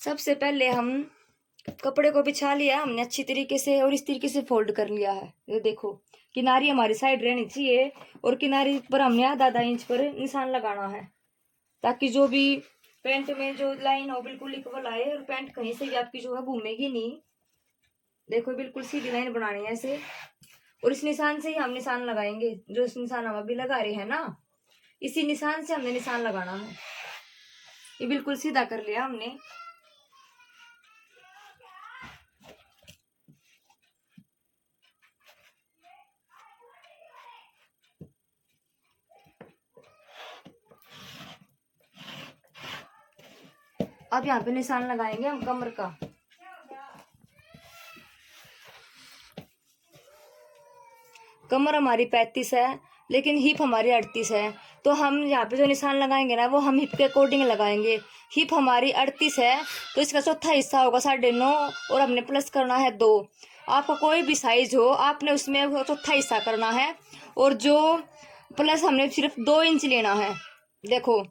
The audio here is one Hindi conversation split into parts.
सबसे पहले हम कपड़े को बिछा लिया हमने अच्छी तरीके से और इस तरीके से फोल्ड कर लिया है। ये देखो किनारी हमारी साइड रहनी चाहिए और किनारी पर हमने आधा इंच पर निशान लगाना है, ताकि जो भी पैंट में जो लाइन हो बिल्कुल इक्वल आए और पैंट कहीं से भी आपकी जो है घूमेगी नहीं। देखो बिल्कुल सीधी लाइन बनानी है ऐसे, और इस निशान से ही हम निशान लगाएंगे। जो इस निशान हम अभी लगा रहे हैं ना, इसी निशान से हमने निशान लगाना है। ये बिल्कुल सीधा कर लिया हमने। अब यहाँ पे निशान लगाएंगे हम कमर का। कमर हमारी 35 है लेकिन हिप हमारी 38 है, तो हम यहाँ पे जो निशान लगाएंगे ना वो हम हिप के अकॉर्डिंग लगाएंगे। हिप हमारी 38 है तो इसका चौथा हिस्सा होगा 9.5 और हमने प्लस करना है 2। आपका कोई भी साइज हो आपने उसमें वो चौथा हिस्सा करना है, और जो प्लस हमने सिर्फ 2 इंच लेना है। देखो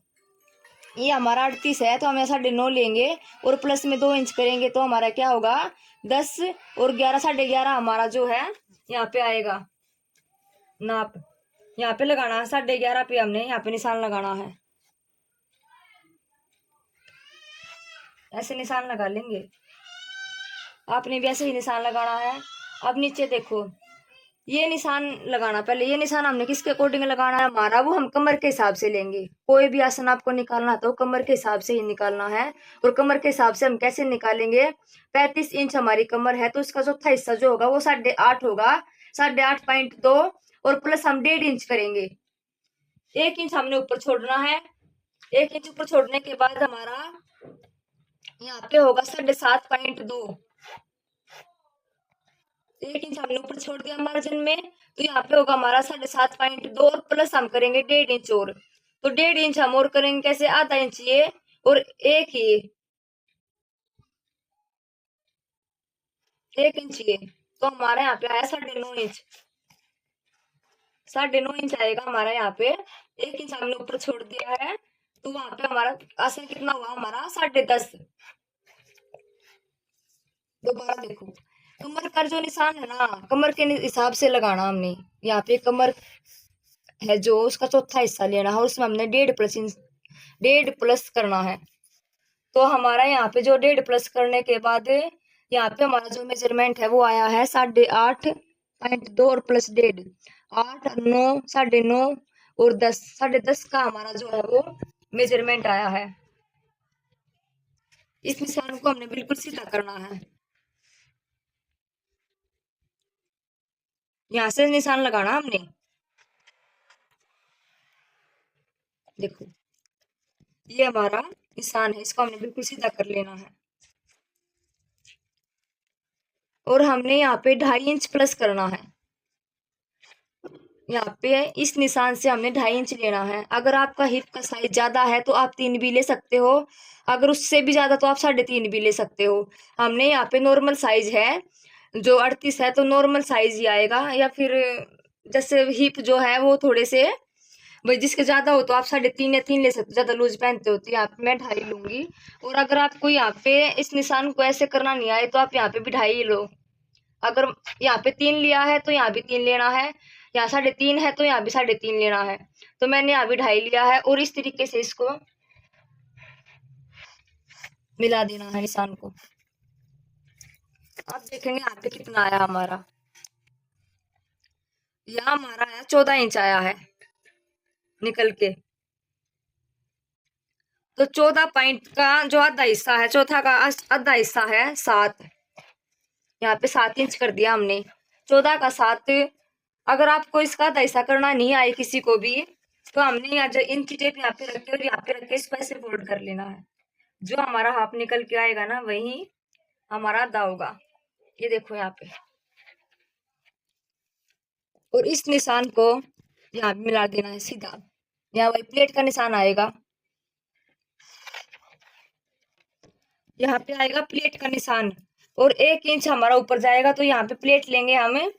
ये हमारा 38 है तो हम 9.5 लेंगे और प्लस में 2 इंच करेंगे तो हमारा क्या होगा 10 और 11 11.5 हमारा जो है यहाँ पे आएगा नाप। यहाँ पे लगाना है 11.5 पे हमने यहाँ पे निशान लगाना है। ऐसे निशान लगा लेंगे, आपने भी ऐसे ही निशान लगाना है। अब नीचे देखो ये निशान लगाना, पहले ये निशान हमने किसके अकॉर्डिंग लगाना है हमारा, वो हम कमर के हिसाब से लेंगे। कोई भी आसन आपको निकालना तो कमर के हिसाब से ही निकालना है। और कमर के हिसाब से हम कैसे निकालेंगे, 35 इंच हमारी कमर है तो इसका चौथा हिस्सा जो होगा वो 8.5 होगा, 8.5.2 और प्लस हम 1.5 इंच करेंगे। 1 इंच हमने ऊपर छोड़ना है। 1 इंच ऊपर छोड़ने के बाद हमारा यहाँ पे होगा 7.5.2। 1 इंच हमने ऊपर छोड़ दिया मार्जिन में, तो यहाँ पे होगा हमारा 7.5.2 और प्लस हम करेंगे 1.5 इंच और। तो 1.5 इंच हम और करेंगे कैसे, आधा इंच ये और एक ये 1 इंच ये, तो हमारा यहाँ पे आया 9.5 इंच। 9.5 इंच आएगा हमारा यहाँ पे। 1 इंच हमने ऊपर छोड़ दिया है तो वहां पे हमारा आसन कितना हुआ हमारा 10.5। दोबारा देखो कमर का जो निशान है ना, कमर के हिसाब से लगाना हमने। यहाँ पे कमर है जो उसका चौथा हिस्सा लेना है और उसमें हमने 1.5 प्लस करना है। तो हमारा यहाँ पे जो 1.5 प्लस करने के बाद यहाँ पे हमारा जो मेजरमेंट है वो आया है 8.5.2 और प्लस 1.5 8 9 9.5 और 10 10.5 का हमारा जो है वो मेजरमेंट आया है। इस निशान को हमने बिल्कुल सीधा करना है। यहाँ से निशान लगाना हमने। देखो ये हमारा निशान है, इसको हमने बिल्कुल सीधा कर लेना है और हमने यहाँ पे 2.5 इंच प्लस करना है। यहाँ पे इस निशान से हमने 2.5 इंच लेना है। अगर आपका हिप का साइज ज्यादा है तो आप 3 भी ले सकते हो, अगर उससे भी ज्यादा तो आप 3.5 भी ले सकते हो। हमने यहाँ पे नॉर्मल साइज है जो 38 है तो नॉर्मल साइज ही आएगा, या फिर जैसे हिप जो है वो थोड़े से भाई जिसके ज्यादा हो तो आप 3.5 या 3 ले सकते हो, ज्यादा लूज पहनते हो तो यहाँ पे मैं 2.5 लूंगी। और अगर आपको यहाँ पे इस निशान को ऐसे करना नहीं आए तो आप यहाँ पे भी 2.5 लो। अगर यहाँ पे 3 लिया है तो यहाँ भी 3 लेना है, यहाँ 3.5 है तो यहाँ भी 3.5 लेना है। तो मैंने यहाँ भी 2.5 लिया है और इस तरीके से इसको मिला देना है निशान को। अब देखेंगे यहाँ पे कितना आया हमारा। यहाँ हमारा है 14 इंच आया है निकल के। तो 14 पॉइंट का जो आधा हिस्सा है, चौथा का आधा हिस्सा है 7, यहाँ पे 7 इंच कर दिया हमने। 14 का 7। अगर आपको इसका आधा हिस्सा करना नहीं आए किसी को भी तो हमने यहाँ जो इंच टेप यहाँ पे रख के और यहाँ पे रख के इसको ऐसे फोल्ड कर लेना है। जो हमारा हाफ निकल के आएगा ना वही हमारा आधा होगा। ये देखो यहाँ पे, और इस निशान को यहाँ पे मिला देना है सीधा। यहाँ वही प्लेट का निशान आएगा, यहाँ पे आएगा प्लेट का निशान और 1 इंच हमारा ऊपर जाएगा। तो यहाँ पे प्लेट लेंगे हमें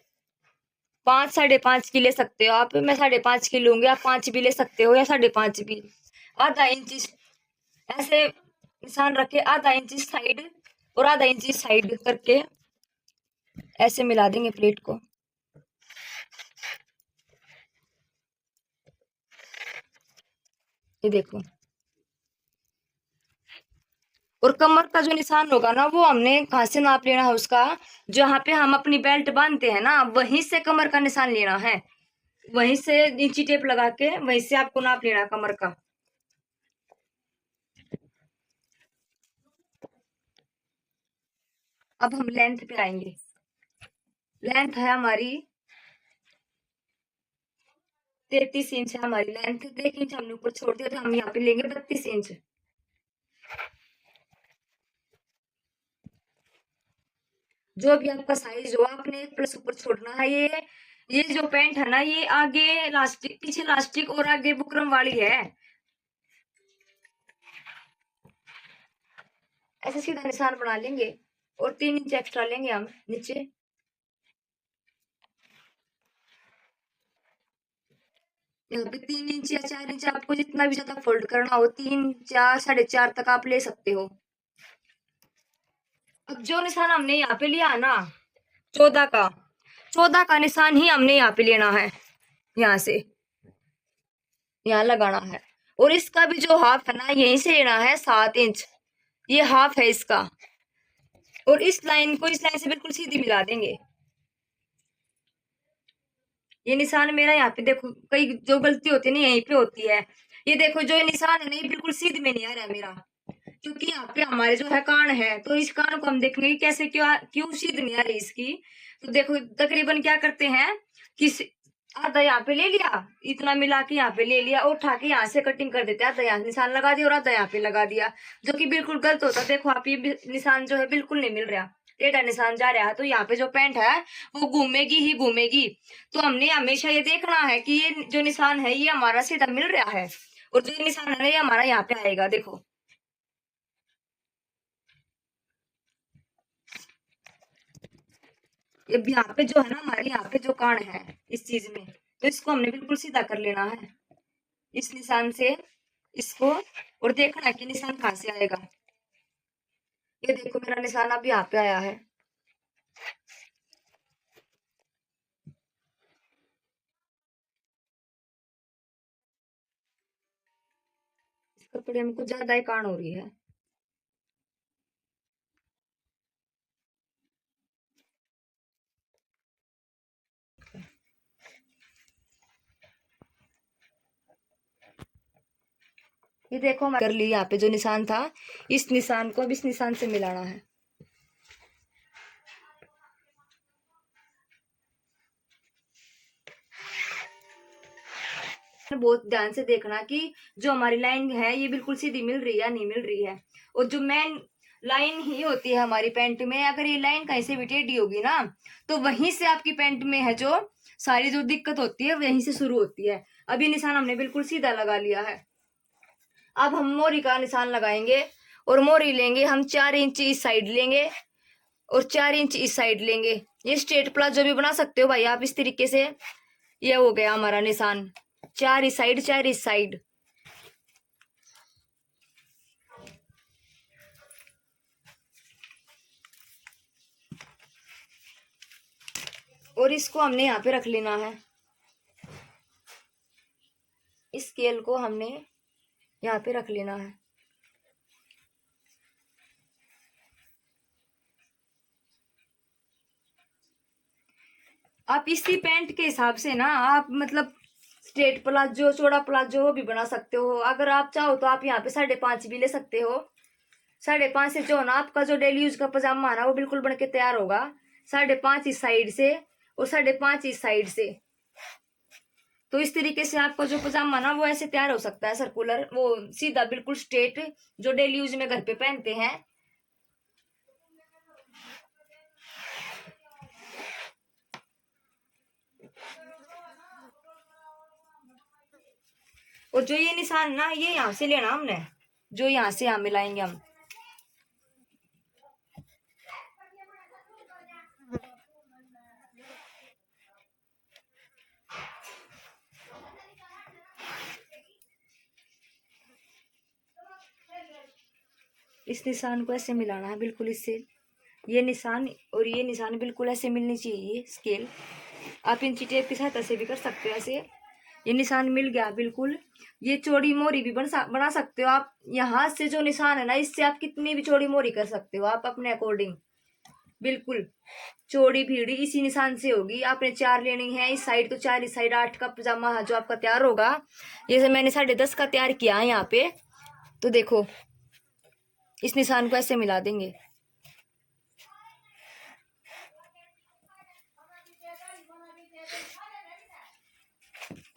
5 5.5 की ले सकते हो आप, मैं 5.5 की लूंगी, आप 5 भी ले सकते हो या 5.5 भी। आधा इंच ऐसे निशान रख के आधा इंच इस साइड और आधा इंच इस साइड करके ऐसे मिला देंगे प्लेट को। ये देखो। और कमर का जो निशान होगा ना वो हमने कहाँ से नाप लेना है उसका, जहाँ पे हम अपनी बेल्ट बांधते हैं ना वहीं से कमर का निशान लेना है, वहीं से इंची टेप लगा के वहीं से आपको नाप लेना कमर का। अब हम लेंथ पे आएंगे। लेंथ है हमारी 33 इंच है हमारी लेंथ। 1 इंच हमने ऊपर छोड़ दिया तो हम यहाँ पे लेंगे 32 इंच। जो भी आपका साइज हो आपने 1 प्लस ऊपर छोड़ना है। ये जो पैंट है ना ये आगे लास्टिक पीछे लास्टिक और आगे बुकरम वाली है। ऐसे सीधा निशान बना लेंगे और 3 इंच एक्स्ट्रा लेंगे हम नीचे। यहाँ पे 3 इंच या 4 इंच आपको जितना भी ज्यादा फोल्ड करना हो 3, 4, 4.5 तक आप ले सकते हो। अब जो निशान हमने यहाँ पे लिया ना 14 का, 14 का निशान ही हमने यहाँ पे लेना है, यहाँ से यहाँ लगाना है। और इसका भी जो हाफ है ना यहीं से लेना है 7 इंच, ये हाफ है इसका। और इस लाइन को इस लाइन से बिल्कुल सीधी मिला देंगे। ये निशान मेरा यहाँ पे देखो, कई जो गलती होती है ना यहीं पे होती है। ये देखो जो ये निशान है ना ये बिल्कुल सीधे में नहीं आ रहा है मेरा, क्योंकि यहाँ पे हमारे जो है कान है तो इस कान को हम देखेंगे कैसे क्यों क्यों सीध नहीं आ रही इसकी। तो देखो तकरीबन क्या करते हैं कि आधा यहाँ पे ले लिया, इतना मिला के यहाँ पे ले लिया और उठा के यहाँ से कटिंग कर देते हैं। आधा यहाँ निशान लगा दिया और आधा यहाँ पे लगा दिया, जो कि बिल्कुल गलत होता है। देखो आप ये निशान जो है बिल्कुल नहीं मिल रहा, टेढ़ा निशान जा रहा है। तो यहाँ पे जो पैंट है वो घूमेगी ही घूमेगी। तो हमने हमेशा ये देखना है कि ये जो निशान है ये हमारा सीधा मिल रहा है, और जो निशान है ना ये हमारा यहाँ पे आएगा। देखो अब यहाँ पे जो है ना हमारे यहाँ पे जो कान है इस चीज में, तो इसको हमने बिल्कुल सीधा कर लेना है इस निशान से इसको। और देखना है कि निशान कहाँ से आएगा। ये देखो मेरा निशान अब यहाँ पे आया है। इस कपड़े में कुछ ज्यादा ही कान हो रही है। ये देखो मैं कर ली यहाँ पे जो निशान था, इस निशान को अब इस निशान से मिलाना है। बहुत ध्यान से देखना कि जो हमारी लाइन है ये बिल्कुल सीधी मिल रही है या नहीं मिल रही है। और जो मेन लाइन ही होती है हमारी पैंट में, अगर ये लाइन कहीं से भी टेढ़ी होगी ना तो वहीं से आपकी पैंट में है जो सारी जो दिक्कत होती है वहीं से शुरू होती है। अब ये निशान हमने बिल्कुल सीधा लगा लिया है। अब हम मोरी का निशान लगाएंगे और मोरी लेंगे हम 4 इंच इस साइड लेंगे और 4 इंच इस साइड लेंगे। ये स्ट्रेट प्लाजो भी बना सकते हो भाई आप इस तरीके से। ये हो गया हमारा निशान, 4 इस साइड 4 इस साइड। और इसको हमने यहाँ पे रख लेना है, इस स्केल को हमने यहाँ पे रख लेना है। आप इसी पैंट के हिसाब से ना आप मतलब स्ट्रेट प्लाजो चौड़ा प्लाजो भी बना सकते हो। अगर आप चाहो तो आप यहाँ पे 5.5 भी ले सकते हो। 5.5 से जो ना आपका जो डेली यूज का पजामा है ना वो बिल्कुल बन के तैयार होगा। 5.5 इस साइड से और 5.5 इस साइड से। तो इस तरीके से आपका जो पजामा ना वो ऐसे तैयार हो सकता है, सर्कुलर वो सीधा बिल्कुल स्ट्रेट, जो डेली यूज में घर पे पहनते हैं। और जो ये निशान ना ये यहाँ से लेना हमने, जो यहाँ से यहाँ मिलाएंगे हम। इस निशान को ऐसे मिलाना है बिल्कुल इससे, ये निशान और ये निशान बिल्कुल ऐसे मिलनी चाहिए स्केल। आप इंची टेप की सहायता से भी कर सकते हो ऐसे। ये निशान मिल गया बिल्कुल। ये चौड़ी मोरी भी बना सकते हो आप। यहाँ से जो निशान है ना, इससे आप कितनी भी चौड़ी मोरी कर सकते हो आप अपने अकॉर्डिंग। बिल्कुल चौड़ी भीड़ी इसी निशान से होगी। आपने 4 लेनी है इस साइड तो 4 इस साइड, 8 का पजामा जो आपका तैयार होगा। जैसे मैंने 10.5 का तैयार किया है यहाँ पे, तो देखो इस निशान को ऐसे मिला देंगे।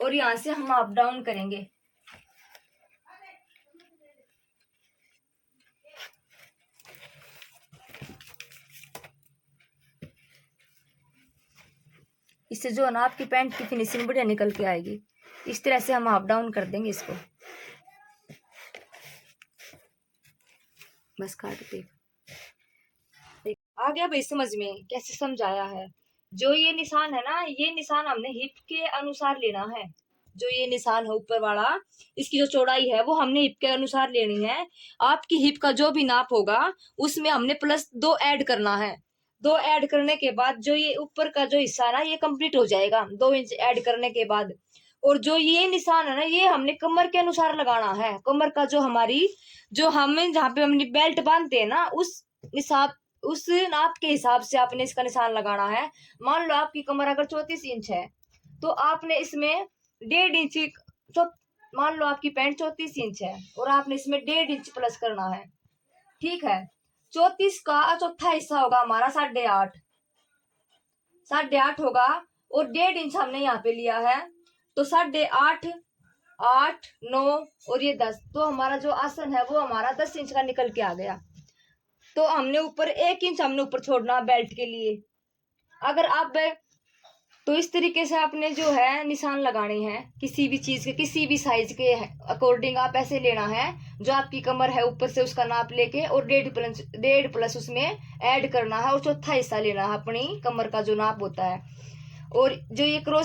और यहाँ से हम अप डाउन करेंगे। इससे जो है ना आपकी पैंट की फिनिशिंग बढ़िया निकल के आएगी। इस तरह से हम अप डाउन कर देंगे इसको। बस काट दे। आ गया भाई समझ में कैसे समझाया है। जो ये निशान है ना, ये निशान हमने हिप के अनुसार लेना है। जो ये निशान है ऊपर वाला, इसकी जो चौड़ाई है वो हमने हिप के अनुसार लेनी है। आपकी हिप का जो भी नाप होगा उसमें हमने +2 ऐड करना है। 2 ऐड करने के बाद जो ये ऊपर का जो हिस्सा है ना, ये कंप्लीट हो जाएगा 2 इंच ऐड करने के बाद। और जो ये निशान है ना, ये हमने कमर के अनुसार लगाना है। कमर का जो हमारी जो हमें जहाँ पे हमने बेल्ट बांधते हैं ना, उस नाप के हिसाब से आपने इसका निशान लगाना है। मान लो आपकी कमर अगर 34 इंच है तो आपने इसमें 1.5 इंच, तो मान लो आपकी पैंट 34 इंच है और आपने इसमें 1.5 इंच प्लस करना है। ठीक है, 34 का चौथा हिस्सा होगा हमारा 8.5 होगा और 1.5 इंच हमने यहाँ पे लिया है, तो 8.5, 8, 9 और ये 10, तो हमारा जो आसन है वो हमारा 10 इंच का निकल के आ गया। तो हमने ऊपर 1 इंच हमने ऊपर छोड़ना बेल्ट के लिए। अगर आप तो इस तरीके से आपने जो है निशान लगाने हैं किसी भी चीज के, किसी भी साइज के अकॉर्डिंग आप ऐसे लेना है। जो आपकी कमर है ऊपर से उसका नाप लेके और 1.5 प्लस उसमें ऐड करना है और चौथा हिस्सा लेना है अपनी कमर का जो नाप होता है। और जो ये क्रॉस